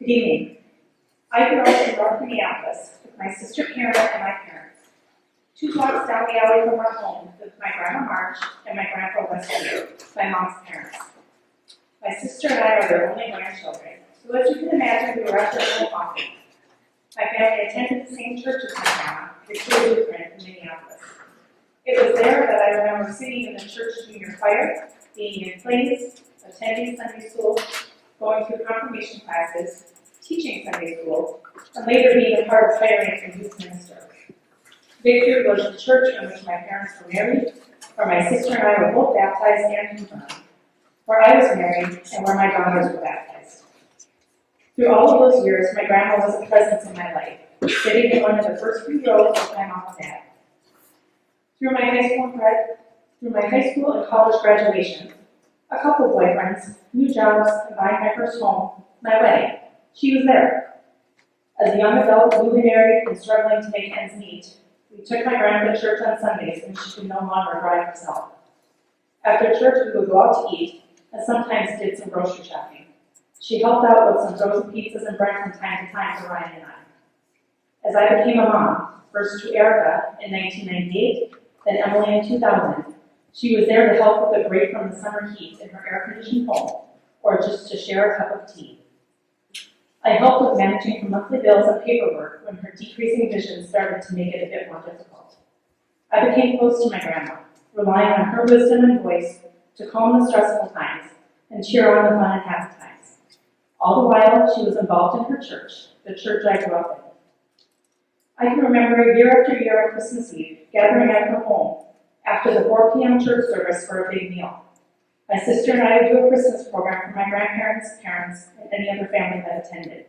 Good evening. I grew up in North Minneapolis with my sister Karen and my parents. 2 blocks down the alley from our home lived my grandma March and my grandpa Wesley, my mom's parents. My sister and I are their only grandchildren, so as you can imagine, we were at their home often. My family attended the same church as my grandma, the True Lutheran in Minneapolis. It was there that I remember singing in the church junior choir, being in plays, attending Sunday school, going through confirmation classes, teaching Sunday school, and later being a part of hiring a youth minister. Victory was the church in which my parents were married, where my sister and I were both baptized and confirmed, where I was married, and where my daughters were baptized. Through all of those years, my grandma was a presence in my life, sitting in one of the first few rows with my mom and dad. Through my high school and college graduations, a couple boyfriends, new jobs, and buying my first home, my wedding, she was there. As a young adult, newly married and struggling to make ends meet, we took my grandma to church on Sundays when she could no longer drive herself. After church, we would go out to eat, and sometimes did some grocery shopping. She helped out with some frozen pizzas and bread from time to time for Ryan and I. As I became a mom, first to Erica in 1998, then Emily in 2000, she was there to help with a break from the summer heat in her air-conditioned home, or just to share a cup of tea. I helped with managing her monthly bills and paperwork when her decreasing vision started to make it a bit more difficult. I became close to my grandma, relying on her wisdom and voice to calm the stressful times and cheer on the fun and happy times. All the while, she was involved in her church, the church I grew up in. I can remember year after year on Christmas Eve, gathering at her home after the 4 p.m. church service for a big meal. My sister and I would do a Christmas program for my grandparents, parents, and any other family that attended.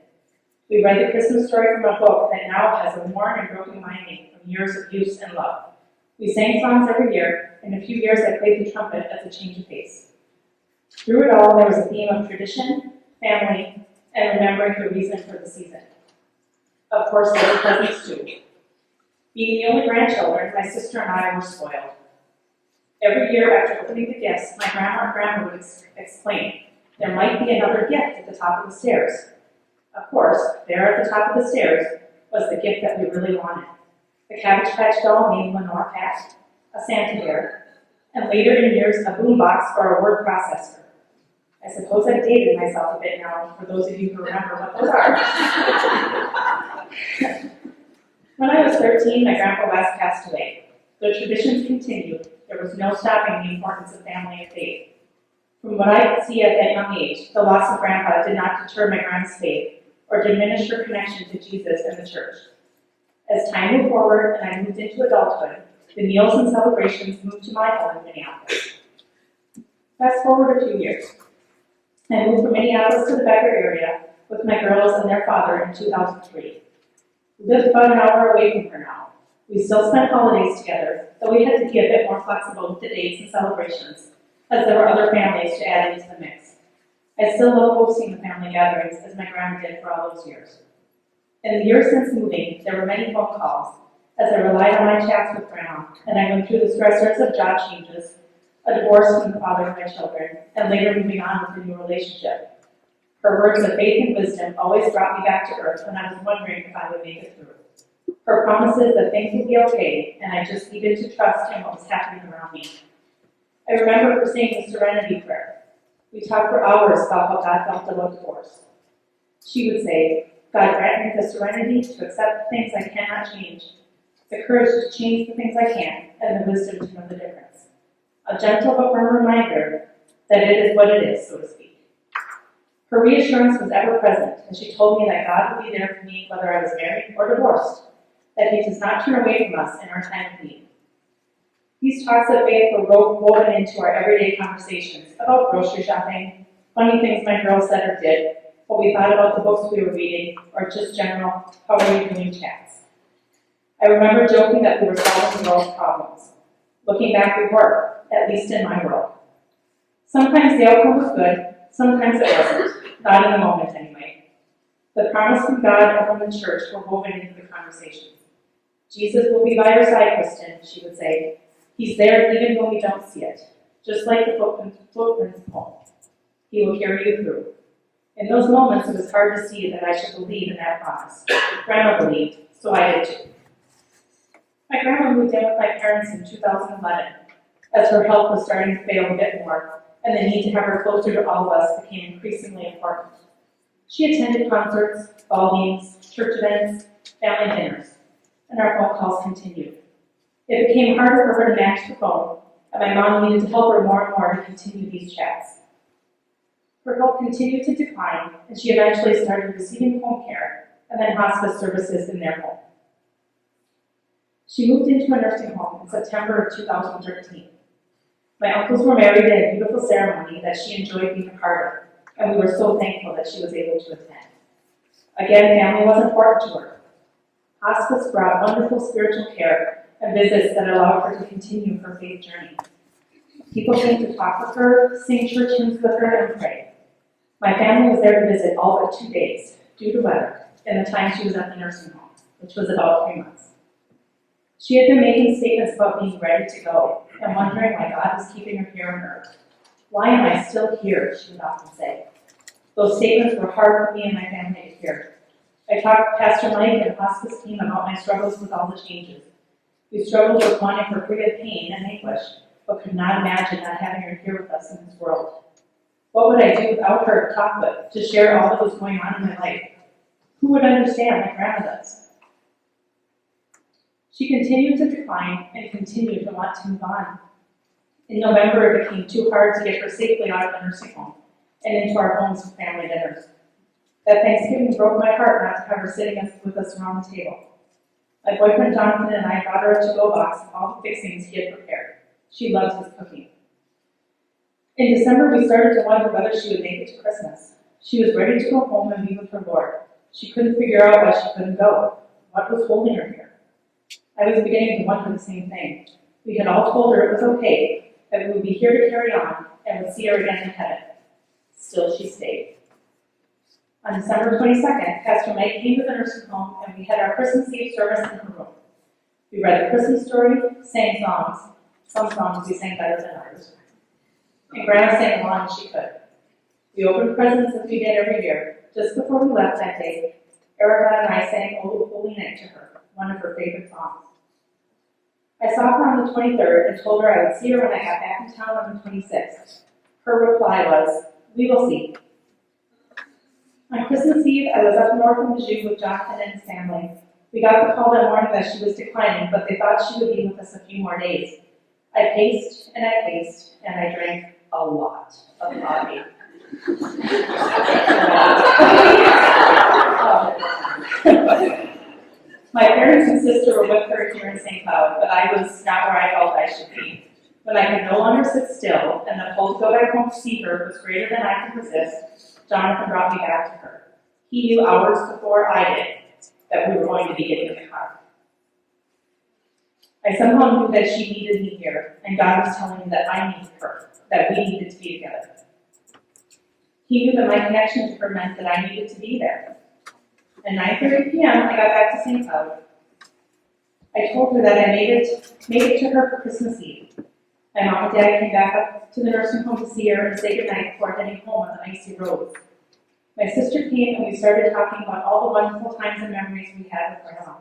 We read the Christmas story from a book that now has a worn and broken lining from years of use and love. We sang songs every year. In a few years, I played the trumpet as a change of pace. Through it all, there was a theme of tradition, family, and remembering the reason for the season. Of course, there were presents too. Being the only grandchildren, my sister and I were spoiled. Every year after opening the gifts, my grandma would explain, there might be another gift at the top of the stairs. Of course, there at the top of the stairs was the gift that we really wanted. The Cabbage Patch doll named Lenore Pat, a Santa bear, and later in years, a boombox or a word processor. I suppose I've dated myself a bit now, for those of you who remember what those are. When I was 13, my grandpa Wes passed away. The traditions continued. There was no stopping the importance of family and faith. From what I could see at that young age, the loss of Grandpa did not deter my grandma's faith or diminish her connection to Jesus and the church. As time moved forward and I moved into adulthood, the meals and celebrations moved to my home in Minneapolis. Fast forward a few years. I moved from Minneapolis to the Becker area with my girls and their father in 2003. We lived about an hour away from her now. We still spent holidays together, though we had to be a bit more flexible with the dates and celebrations, as there were other families to add into the mix. I still love hosting the family gatherings, as my grandma did for all those years. In the years since moving, there were many phone calls, as I relied on my chats with Grandma, and I went through the stressors of job changes, a divorce from the father of my children, and later moving on with a new relationship. Her words of faith and wisdom always brought me back to earth when I was wondering if I would make it through. Her promises that things would be okay, and I just needed to trust in what was happening around me. I remember her saying the Serenity Prayer. We talked for hours about how God felt about divorce. She would say, God grant me the serenity to accept the things I cannot change, the courage to change the things I can, and the wisdom to know the difference. A gentle but firm reminder that it is what it is, so to speak. Her reassurance was ever present, and she told me that God would be there for me whether I was married or divorced, that He does not turn away from us in our time of need. These talks of faith were woven into our everyday conversations about grocery shopping, funny things my girls said or did, what we thought about the books we were reading, or just general, how are you doing chats. I remember joking that we were solving the world's problems. Looking back, we were, at least in my world. Sometimes the outcome was good, sometimes it wasn't, not in the moment anyway. The promise from God and from the church were woven into the conversation. Jesus will be by your side, Kristin, she would say. He's there even when we don't see it, just like the footprints home. He will carry you through. In those moments, it was hard to see that I should believe in that promise. Grandma believed, so I did too. My grandma moved in with my parents in 2011, as her health was starting to fail a bit more, and the need to have her closer to all of us became increasingly important. She attended concerts, ball games, church events, family dinners, and our phone calls continued. It became harder for her to manage the phone, and my mom needed to help her more and more to continue these chats. Her health continued to decline, and she eventually started receiving home care and then hospice services in their home. She moved into a nursing home in September of 2013. My uncles were married in a beautiful ceremony that she enjoyed being a part of, and we were so thankful that she was able to attend. Again, family was important to her. Hospice brought wonderful spiritual care and visits that allowed her to continue her faith journey. People came to talk with her, sing church hymns with her, and pray. My family was there to visit all but 2 days, due to weather, in the time she was at the nursing home, which was about 3 months. She had been making statements about being ready to go and wondering why God was keeping her here on earth. Why am I still here, she would often say. Those statements were hard for me and my family to hear. I talked to Pastor Mike and the hospice team about my struggles with all the changes. We struggled with wanting her free of pain and anguish, but could not imagine not having her here with us in this world. What would I do without her to talk with, to share all that was going on in my life? Who would understand like Grandma does? She continued to decline and continued to want to move on. In November, it became too hard to get her safely out of the nursing home and into our homes for family dinners. That Thanksgiving broke my heart not to have her sitting with us around the table. My boyfriend Jonathan and I got her a to-go box of all the fixings he had prepared. She loves his cooking. In December, we started to wonder whether she would make it to Christmas. She was ready to go home and be with her Lord. She couldn't figure out why she couldn't go. What was holding her here? I was beginning to wonder the same thing. We had all told her it was okay, that we would be here to carry on, and would see her again in heaven. Still, she stayed. On December 22nd, Pastor Mike came to the nursing home, and we had our Christmas Eve service in her room. We read the Christmas story, sang songs. Some songs we sang better than others. And Grandma sang along as she could. We opened presents as we did every year. Just before we left that day, Erica and I sang "O Holy Night" to her, one of her favorite songs. I saw her on the 23rd and told her I would see her when I got back in town on the 26th. Her reply was, "We will see." On Christmas Eve, I was up north in the Zoo with Jonathan and his family. We got the call that morning that she was declining, but they thought she would be with us a few more days. I paced, and I drank a lot of coffee. My parents and sister were with her here in St. Cloud, but I was not where I felt I should be. When I could no longer sit still, and the pull to go back home to see her was greater than I could resist, Jonathan brought me back to her. He knew hours before I did that we were going to be getting in the car. I somehow knew that she needed me here, and God was telling me that I needed her, that we needed to be together. He knew that my connection to her meant that I needed to be there. At 9:30 p.m., I got back to St. Cloud. I told her that I made it to her for Christmas Eve. My mom and dad came back up to the nursing home to see her and say goodnight before heading home on the icy roads. My sister came and we started talking about all the wonderful times and memories we had with Grandma.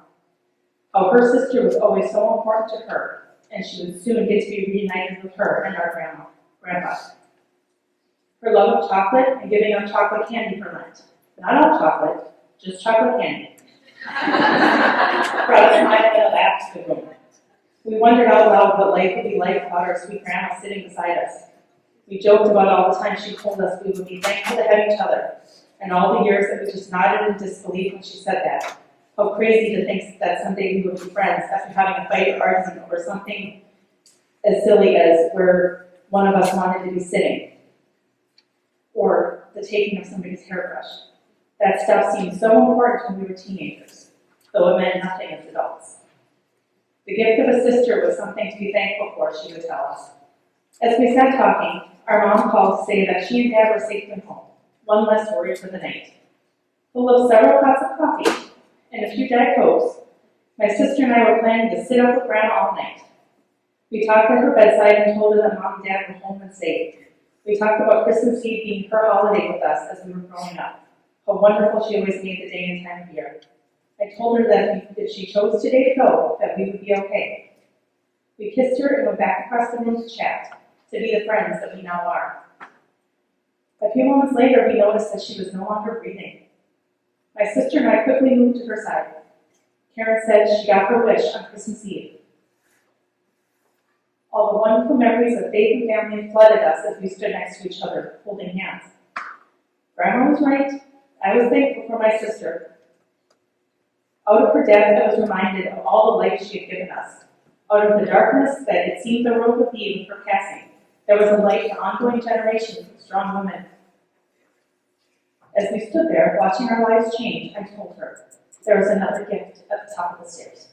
How her sister was always so important to her, and she would soon get to be reunited with her and our grandpa. Her love of chocolate and giving up chocolate candy for Lent. Not all chocolate, just chocolate candy. Brought a smile and a laugh to the room. We wondered out loud what life would be like without our sweet grandma sitting beside us. We joked about all the time she told us we would be thankful to have each other, and all the years that we just nodded in disbelief when she said that. How crazy to think that someday we would be friends after having a fight or argument over something as silly as where one of us wanted to be sitting, or the taking of somebody's hairbrush. That stuff seemed so important when we were teenagers, though it meant nothing as adults. The gift of a sister was something to be thankful for, she would tell us. As we sat talking, our mom called to say that she and Dad were safe and home, one less worry for the night. Full of several pots of coffee and a few Diet Cokes, my sister and I were planning to sit up with Grandma all night. We talked at her bedside and told her that Mom and Dad were home and safe. We talked about Christmas Eve being her holiday with us as we were growing up, how wonderful she always made the day and time of year. I told her that if she chose today to go, that we would be okay. We kissed her and went back across the room to chat, to be the friends that we now are. A few moments later, we noticed that she was no longer breathing. My sister and I quickly moved to her side. Karen said she got her wish on Christmas Eve. All the wonderful memories of faith and family flooded us as we stood next to each other, holding hands. Grandma was right. I was thankful for my sister. Out of her death, I was reminded of all the light she had given us. Out of the darkness that it seemed the world would be with her passing, there was a light to ongoing generations of strong women. As we stood there, watching our lives change, I told her there was another gift at the top of the stairs.